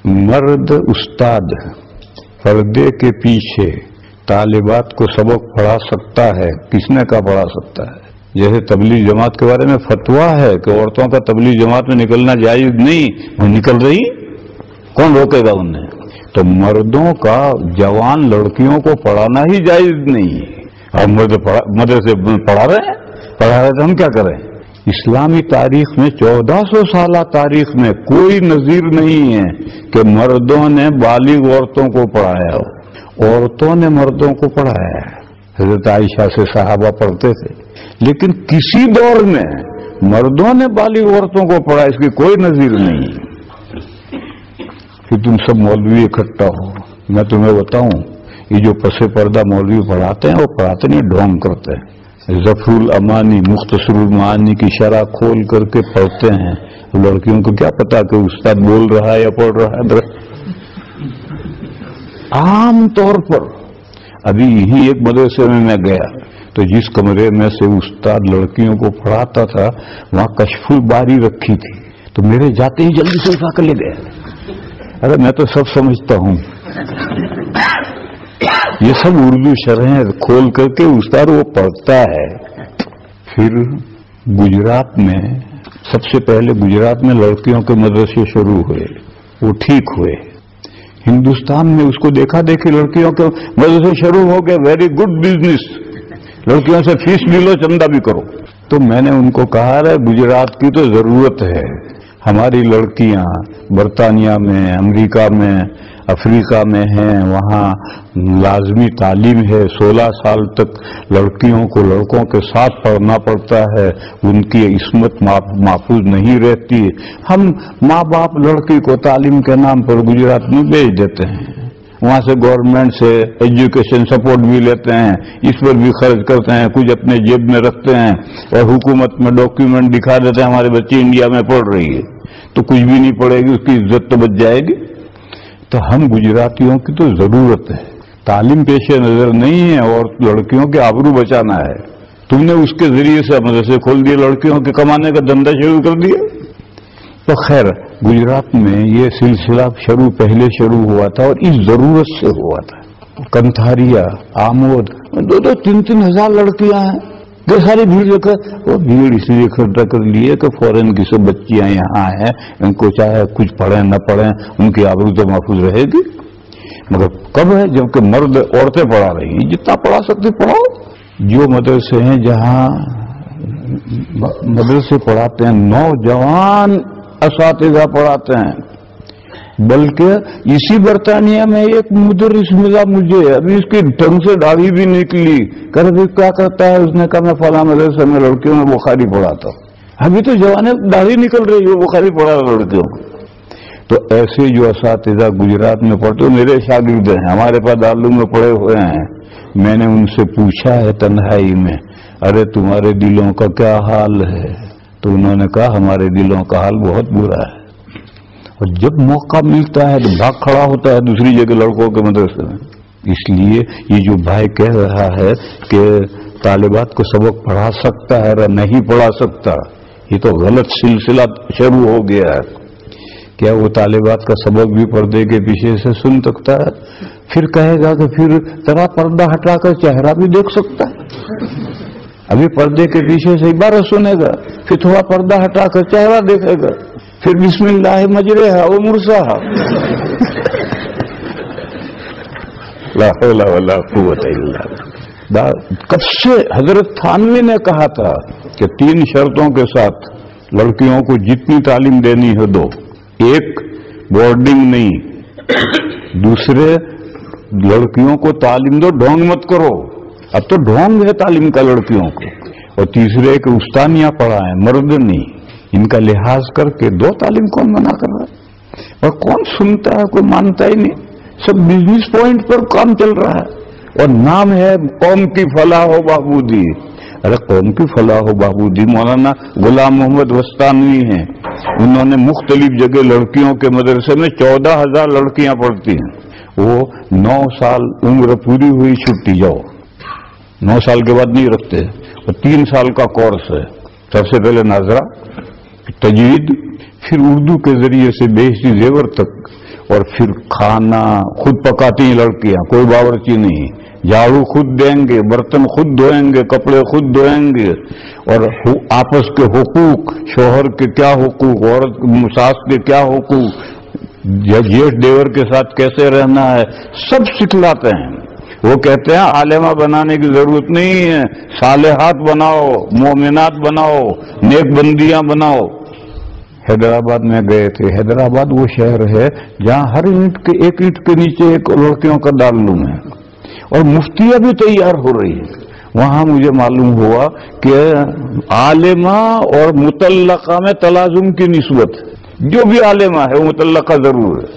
مرد استاد پردے کے پیچھے طالبات کو سبق پڑھا سکتا ہے، کس نے کہا پڑھا سکتا ہے؟ جیسے تبلیغ جماعت کے بارے میں فتویٰ ہے کہ عورتوں کا تبلیغ جماعت میں نکلنا جائز نہیں، وہ نکل رہی، کون روکے گا انہیں؟ تو مردوں کا جوان لڑکیوں کو پڑھانا ہی جائز نہیں، اور مرد مدرسے پڑھا رہے ہیں تو ہم کیا کریں؟ اسلامی تاریخ میں 1400 سالہ تاریخ میں کوئی نظیر نہیں ہے کہ مردوں نے بالغ عورتوں کو پڑھایا ہو، عورتوں نے مردوں کو پڑھایا ہے۔ حضرت عائشہ سے صحابہ پڑھتے تھے، لیکن کسی دور میں مردوں نے بالغ عورتوں کو پڑھا اس کی کوئی نظیر نہیں کہ تم سب مولوی اکٹھا ہو۔ میں تمہیں بتاؤں، یہ جو پس پردہ مولوی پڑھاتے ہیں وہ پڑھاتے نہیں، ڈھونگ کرتے ہیں۔ ظفر الامانی مختصر المعانی کی شرح کھول کر کے پڑھتے ہیں، لڑکیوں کو کیا پتا کہ استاد بول رہا ہے یا پڑھ رہا ہے۔ عام طور پر ابھی یہی ایک مدرسے میں گیا تو جس کمرے میں سے استاد لڑکیوں کو پڑھاتا تھا وہاں کشف الباری رکھی تھی، تو میرے جاتے ہی جلدی سے اٹھا کر لے گئے۔ ارے میں تو سب سمجھتا ہوں، یہ سب اردو شرحیں کھول کر کے استاد وہ پڑھتا ہے۔ پھر گجرات میں سب سے پہلے گجرات میں لڑکیوں کے مدرسے شروع ہوئے، وہ ٹھیک ہوئے۔ ہندوستان میں اس کو دیکھا دیکھی لڑکیوں کے مدرسے شروع ہو گئے، ویری گڈ بزنس، لڑکیوں سے فیس بھی لو، چندہ بھی کرو۔ تو میں نے ان کو کہا رہا گجرات کی تو ضرورت ہے، ہماری لڑکیاں برطانیہ میں، امریکہ میں، افریقہ میں ہیں، وہاں لازمی تعلیم ہے، 16 سال تک لڑکیوں کو لڑکوں کے ساتھ پڑھنا پڑتا ہے، ان کی عصمت محفوظ نہیں رہتی۔ ہم ماں باپ لڑکی کو تعلیم کے نام پر گجرات میں بھیج دیتے ہیں، وہاں سے گورنمنٹ سے ایجوکیشن سپورٹ بھی لیتے ہیں، اس پر بھی خرچ کرتے ہیں، کچھ اپنے جیب میں رکھتے ہیں، اور حکومت میں ڈاکیومنٹ دکھا دیتے ہیں ہمارے بچے انڈیا میں پڑھ رہی ہے، تو کچھ بھی نہیں پڑھے گی، اس کی عزت تو بچ جائے گی۔ تو ہم گجراتیوں کی تو ضرورت ہے، تعلیم پیش نظر نہیں ہے، اور لڑکیوں کے آبرو بچانا ہے۔ تم نے اس کے ذریعے سے مدرسے کھول دیے، لڑکیوں کے کمانے کا دھندا شروع کر دیا۔ تو خیر گجرات میں یہ سلسلہ پہلے شروع ہوا تھا، اور اس ضرورت سے ہوا تھا۔ کنتھاریا، آمود، 2-3 ہزار لڑکیاں ہیں، یہ ساری بھیڑ لے کر، وہ بھیڑ اس لیے اکٹھا کر لیے کہ فورن کی سب بچیاں یہاں ہیں، ان کو چاہے کچھ پڑھیں نہ پڑھیں ان کی آبرو تو محفوظ رہے گی۔ مگر کب ہے جبکہ مرد عورتیں پڑھا رہی ہیں، جتنا پڑھا سکتے پڑھاؤ۔ جو مدرسے ہیں جہاں مدرسے پڑھاتے ہیں نوجوان اساتذہ پڑھاتے ہیں، بلکہ اسی برطانیہ میں ایک مدرس ملا مجھے، ابھی اس کی ڈھنگ سے داڑھی بھی نکلی، کیا کرتا ہے؟ اس نے کہا میں فلاں مدرسے میں لڑکیوں میں بخاری پڑھاتا ہوں۔ ابھی تو جوانے داڑھی نکل رہی ہے، بخاری پڑھا رہا لڑکیوں کو۔ تو ایسے جو اساتذہ گجرات میں پڑھتے، میرے شاگرد ہیں، ہمارے پاس دارالعلوم میں پڑھے ہوئے ہیں، میں نے ان سے پوچھا ہے تنہائی میں، ارے تمہارے دلوں کا کیا حال ہے؟ تو انہوں نے کہا ہمارے دلوں کا حال بہت برا ہے، اور جب موقع ملتا ہے تو بھاگ کھڑا ہوتا ہے دوسری جگہ لڑکوں کے مدرسے میں۔ اس لیے یہ جو بھائی کہہ رہا ہے کہ طالبات کو سبق پڑھا سکتا ہے اور نہیں پڑھا سکتا، یہ تو غلط سلسلہ شروع ہو گیا ہے۔ کیا وہ طالبات کا سبق بھی پردے کے پیچھے سے سن سکتا ہے؟ پھر کہے گا کہ پھر ذرا پردہ ہٹا کر چہرہ بھی دیکھ سکتا ہے۔ ابھی پردے کے پیچھے سے عبارت سنے گا، پھر تھوڑا پردہ ہٹا کر چہرہ دیکھے گا، پھر بسم اللہ مجرہا و مرساہا، لا حول ولا قوت الا باللہ۔ کب سے حضرت تھانوی نے کہا تھا کہ 3 شرطوں کے ساتھ لڑکیوں کو جتنی تعلیم دینی ہے دو، ایک بورڈنگ نہیں، دوسرے لڑکیوں کو تعلیم دو، ڈھونگ مت کرو، اب تو ڈھونگ ہے تعلیم کا لڑکیوں کو، اور تیسرے کہ استانیہ پڑھائیں، مرد نہیں، ان کا لحاظ کر کے دو تعلیم۔ کون منع کر رہا ہے؟ اور کون سنتا ہے؟ کوئی مانتا ہی نہیں، سب بزنس پوائنٹ پر کام چل رہا ہے، اور نام ہے قوم کی فلاح و بہبودی۔ ارے قوم کی فلاح و بہبودی مولانا غلام محمد وستانوی ہیں، انہوں نے مختلف جگہ لڑکیوں کے مدرسے میں 14,000 لڑکیاں پڑھتی ہیں، وہ 9 سال عمر پوری ہوئی چھٹی جاؤ، 9 سال کے بعد نہیں رکھتے، اور 3 سال کا کورس ہے، سب سے پہلے ناظرہ، تجوید، پھر اردو کے ذریعے سے بہشتی زیور تک، اور پھر کھانا خود پکاتی ہیں لڑکیاں، کوئی باورچی نہیں، جھاڑو خود دیں گے، برتن خود دھوئیں گے، کپڑے خود دھوئیں گے، اور آپس کے حقوق، شوہر کے کیا حقوق، عورت ساس کے کیا حقوق، جیٹھ دیور کے ساتھ کیسے رہنا ہے، سب سکھلاتے ہیں۔ وہ کہتے ہیں عالمہ بنانے کی ضرورت نہیں ہے، صالحات بناؤ، مومنات بناؤ، نیک بندیاں بناؤ۔ حیدرآباد میں گئے تھے، حیدرآباد وہ شہر ہے جہاں ہر ایک اینٹ کے نیچے ایک لڑکیوں کا دارالعلوم ہے، اور مفتیاں بھی تیار ہو رہی ہیں۔ وہاں مجھے معلوم ہوا کہ عالمہ اور مطلقہ میں تلازم کی نسبت، جو بھی عالمہ ہے وہ مطلقہ ضرور ہے،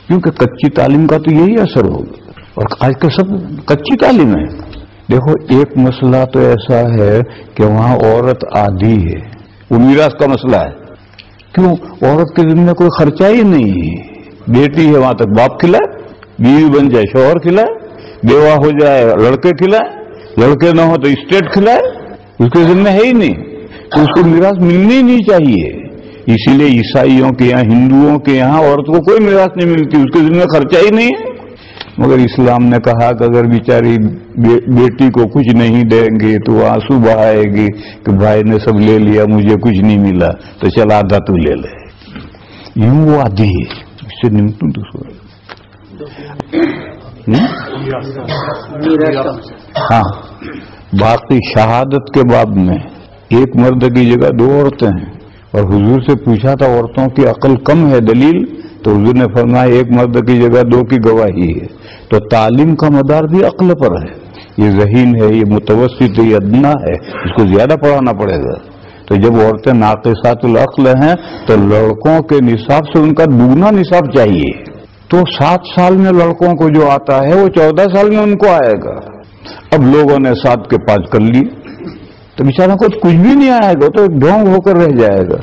کیونکہ کچی تعلیم کا تو یہی اثر ہوگا، اور آج کل سب کچی تعلیم ہے۔ دیکھو ایک مسئلہ تو ایسا ہے کہ وہاں عورت آدھی ہے، وہ میراث کا مسئلہ ہے۔ کیوں؟ عورت کے ذمہ کوئی خرچہ ہی نہیں ہے، بیٹی ہے وہاں تک باپ کھلائے، بیوی بن جائے شوہر کھلائے، بیوہ ہو جائے لڑکے کھلائے، لڑکے نہ ہو تو اسٹیٹ کھلائے، اس کے ذمہ ہے ہی نہیں، تو اس کو میراث ملنی نہیں چاہیے۔ اسی لیے عیسائیوں کے یہاں، ہندوؤں کے یہاں عورت کو کوئی میراث نہیں ملتی، اس کے ذمہ خرچہ ہی نہیں ہے۔ مگر اسلام نے کہا کہ اگر بیچاری بیٹی کو کچھ نہیں دیں گے تو وہ آنسو بہائے گی کہ بھائی نے سب لے لیا، مجھے کچھ نہیں ملا، تو چل آدھا تو لے لے۔ یوں وہ آدھی ہے، اس سے نمٹوں دوسرا۔ ہاں، باقی شہادت کے باب میں ایک مرد کی جگہ دو عورتیں ہیں، اور حضور سے پوچھا تھا عورتوں کی عقل کم ہے دلیل، تو حضور نے فرمایا ایک مرد کی جگہ دو کی گواہی ہے۔ تو تعلیم کا مدار بھی عقل پر ہے، یہ ذہین ہے، یہ متوسط ہے، یہ ادنا ہے، اس کو زیادہ پڑھانا پڑے گا۔ تو جب عورتیں ناقصات العقل ہیں تو لڑکوں کے نصاب سے ان کا دگنا نصاب چاہیے، تو 7 سال میں لڑکوں کو جو آتا ہے وہ 14 سال میں ان کو آئے گا۔ اب لوگوں نے 7 کے 5 کر لی تو بیچاروں کو کچھ بھی نہیں آئے گا، تو ڈھونگ ہو کر رہ جائے گا۔